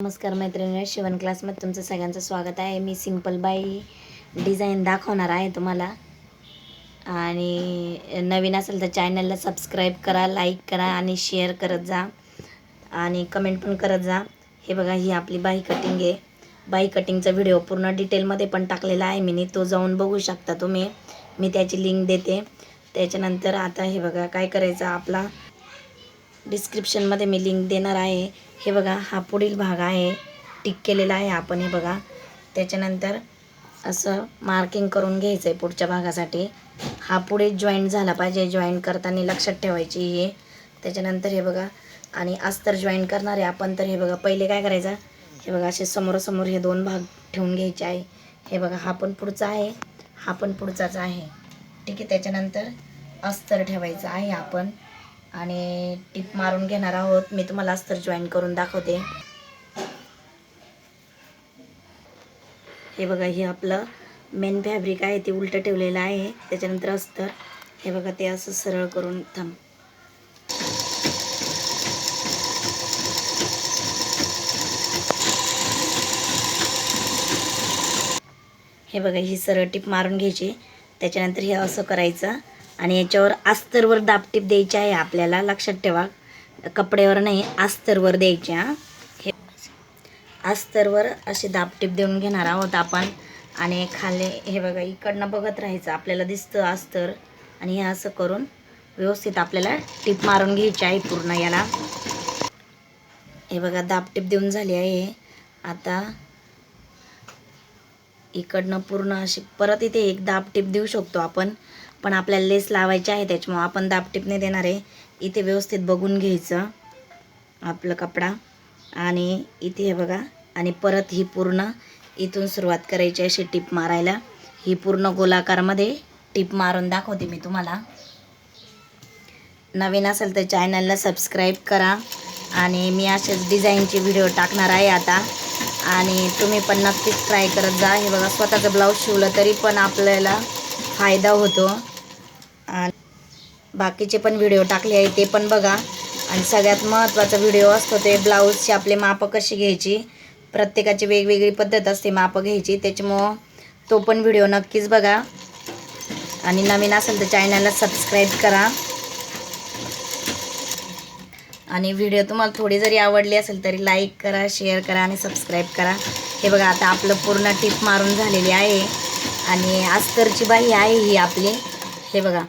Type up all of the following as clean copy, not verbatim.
नमस्कार मैत्रिणी, शिवण क्लासमध्ये तुमचं सगळ्यांचं स्वागत आहे. मी सिंपल बाई डिझाईन दाखवणार आहे तुम्हाला. आणि नवीन असेल तर चॅनलला सबस्क्राईब करा, लाईक करा आणि शेअर करत जा आणि कमेंट पण करत जा. हे बघा, ही आपली बाही कटिंग आहे. बाही कटिंगचा व्हिडिओ पूर्ण डिटेलमध्ये पण टाकलेला आहे मी, तो जाऊन बघू शकता तुम्ही. मी त्याची लिंक देते. त्याच्यानंतर आता हे बघा काय करायचं, आपला डिस्क्रिप्शनमध्ये मी लिंक देणार आहे. हे बघा, हा पुढील भाग आहे, टिक केलेला आहे आपण. हे बघा, त्याच्यानंतर असं मार्किंग करून घ्यायचं आहे पुढच्या भागासाठी. हा पुढे जॉईंट झाला पाहिजे, जॉईंट करताना लक्षात ठेवायची हे. त्याच्यानंतर हे बघा, आणि अस्तर जॉईंट करणार आहे आपण. तर हे बघा, पहिले काय करायचं, हे बघा असे समोरासमोर हे दोन भाग ठेवून घ्यायचे आहे. हे बघा, हा पण पुढचा आहे, हा पण पुढचाच आहे, ठीक आहे. त्याच्यानंतर अस्तर ठेवायचं आहे आपण आणि टिप मारून घेणार आहोत. मी तुम्हाला अस्तर जॉईन करून दाखवते. हे बघा, हे आपलं मेन फॅब्रिक आहे, ते उलटं ठेवलेलं आहे. त्याच्यानंतर अस्तर, हे बघा, ते असं सरळ करून हे बघा, ही सरळ टिप मारून घ्यायची. त्याच्यानंतर हे असं करायचं आणि याच्यावर अस्तरवर दाबटीप द्यायची आहे आपल्याला. लक्षात ठेवा, कपड्यावर नाही, अस्तरवर द्यायच्या. हे अस्तरवर असे दाबटीप देऊन घेणार आहोत आपण. आणि खाली हे बघा, इकडनं बघत राहायचं, आपल्याला दिसतं अस्तर. आणि हे असं करून व्यवस्थित आपल्याला टिप मारून घ्यायची आहे पूर्ण याला. हे बघा, दाबटीप देऊन झाली आहे. आता इकडनं पूर्ण अशी परत इथे एक दाबटीप देऊ शकतो आपण, पण आपल्याला लेस लावायची आहे त्याच्यामुळं आपण दाबटीप नाही देणार आहे. इथे व्यवस्थित बघून घ्यायचं आपलं कपडा. आणि इथे हे बघा, आणि परत ही पूर्ण इथून सुरुवात करायची अशी टिप मारायला. ही पूर्ण गोलाकारमध्ये टिप मारून दाखवते मी तुम्हाला. नवीन असेल तर चॅनलला सबस्क्राईब करा. आणि मी असेच डिझाईनचे व्हिडिओ टाकणार आहे आता, आणि तुम्ही पण नक्कीच ट्राय करत जा. हे बघा, स्वतःचं ब्लाऊज शिवलं तरी पण आपल्याला फायदा होतो. आणि बाकीचे पण व्हिडिओ टाकले आहे, ते पण बघा. आणि सगळ्यात महत्त्वाचा व्हिडिओ असतो ते ब्लाऊजची आपले मापं कशी घ्यायची. प्रत्येकाची वेगवेगळी पद्धत असते मापं घ्यायची, त्याच्यामुळं तो पण व्हिडिओ नक्कीच बघा. आणि नवीन असेल तर चॅनलला सबस्क्राईब करा. आणि व्हिडिओ तुम्हाला थोडी जरी आवडली असेल तरी लाईक करा, शेअर करा आणि सबस्क्राईब करा. हे बघा, आता आपलं पूर्ण टिप मारून झालेली आहे. आणि अस्तरची बाही आहे ही आपली. हे बघा,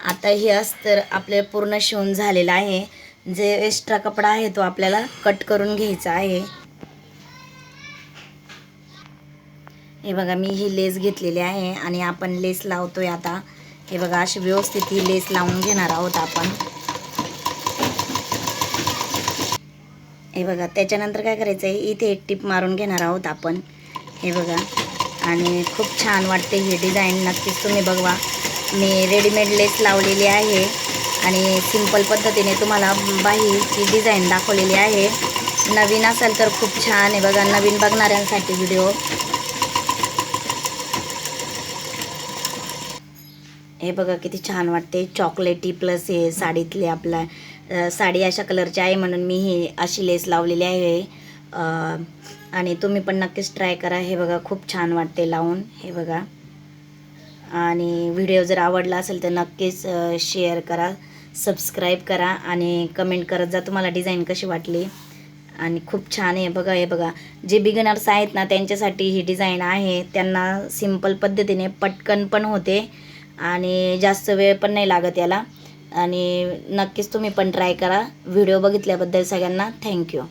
आता ही अस्तर आपले पूर्ण शिवून झालेलं आहे. जे एक्स्ट्रा कपडा आहे तो आपल्याला कट करून घ्यायचा आहे. हे बघा, मी ही लेस घेतलेली आहे आणि आपण लेस लावतोय आता. हे बघा, अशी व्यवस्थित ही लेस लावून घेणार आहोत आपण. हे बघा, त्याच्यानंतर काय करायचं आहे, इथे एक टिप मारून घेणार आहोत आपण. हे बघा, आणि खूप छान वाटते ही डिझाईन. नक्कीच तुम्ही बघवा. मी रेडीमेड लेस लावलेली आहे आणि सिंपल पद्धतीने तुम्हाला बाहीची डिझाईन दाखवलेली आहे. नवीन असेल तर खूप छान आहे बघा, नवीन बघणाऱ्यांसाठी व्हिडिओ. हे बघा, किती छान वाटते. चॉकलेटी प्लस हे साडीतले आपला साडी अशा कलरची आहे म्हणून मी ही अशी लेस लावलेली आहे. आणि तुम्ही पण नक्कीच ट्राय करा. हे बघा, खूप छान वाटते लावून. हे बघा, आणि व्हिडिओ जर आवडला असेल तर नक्कीच शेअर करा, सबस्क्राईब करा आणि कमेंट करत जा तुम्हाला डिझाईन कशी वाटली. आणि खूप छान आहे बघा. हे बघा, जे बिगिनर्स आहेत ना त्यांच्यासाठी ही डिझाईन आहे. त्यांना सिंपल पद्धतीने पटकन पण होते आणि जास्त वेळ पण नाही लागत याला. आणि नक्कीच तुम्ही पण ट्राय करा. व्हिडिओ बघितल्याबद्दल सगळ्यांना थँक्यू.